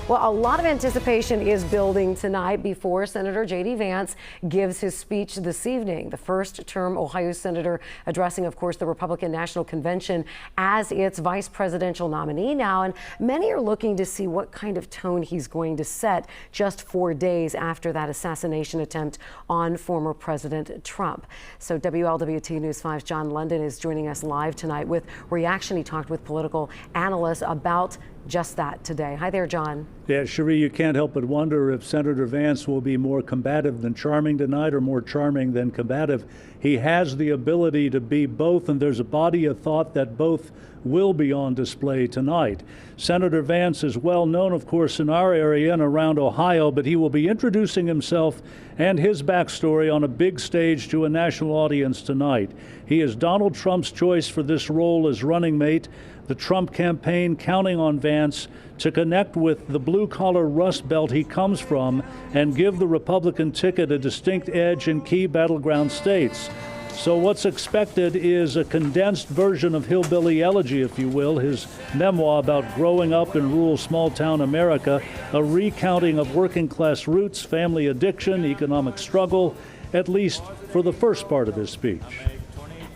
Well, a lot of anticipation is building tonight before Senator J.D. Vance gives his speech this evening. The first-term Ohio senator addressing, of course, the Republican National Convention as its vice presidential nominee now. And many are looking to see what kind of tone he's going to set just 4 days after that assassination attempt on former President Trump. So WLWT News 5's John London is joining us live tonight with reaction. He talked with political analysts about just that today. Hi there, John. Yeah, Cherie, you can't help but wonder if Senator Vance will be more combative than charming tonight or more charming than combative. He has the ability to be both, and there's a body of thought that both will be on display tonight. Senator Vance is well known, of course, in our area and around Ohio, but he will be introducing himself and his backstory on a big stage to a national audience tonight. He is Donald Trump's choice for this role as running mate. The Trump campaign counting on Vance to connect with the blue-collar Rust Belt he comes from and give the Republican ticket a distinct edge in key battleground states. So what's expected is a condensed version of Hillbilly Elegy, if you will, his memoir about growing up in rural small-town America, a recounting of working-class roots, family addiction, economic struggle, at least for the first part of his speech.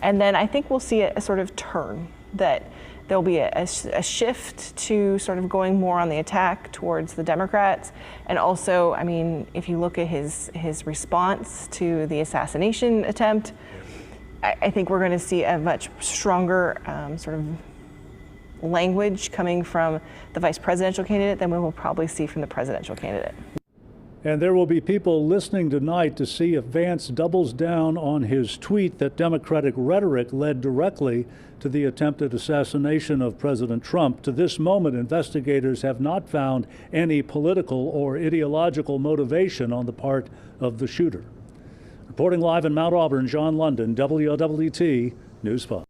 And then I think we'll see a sort of turn, that there'll be a shift to sort of going more on the attack towards the Democrats. And also, I mean, if you look at his response to the assassination attempt, I think we're going to see a much stronger sort of language coming from the vice presidential candidate than we will probably see from the presidential candidate. And there will be people listening tonight to see if Vance doubles down on his tweet that Democratic rhetoric led directly to the attempted assassination of President Trump. To this moment, investigators have not found any political or ideological motivation on the part of the shooter. Reporting live in Mount Auburn, John London, WLWT News 5.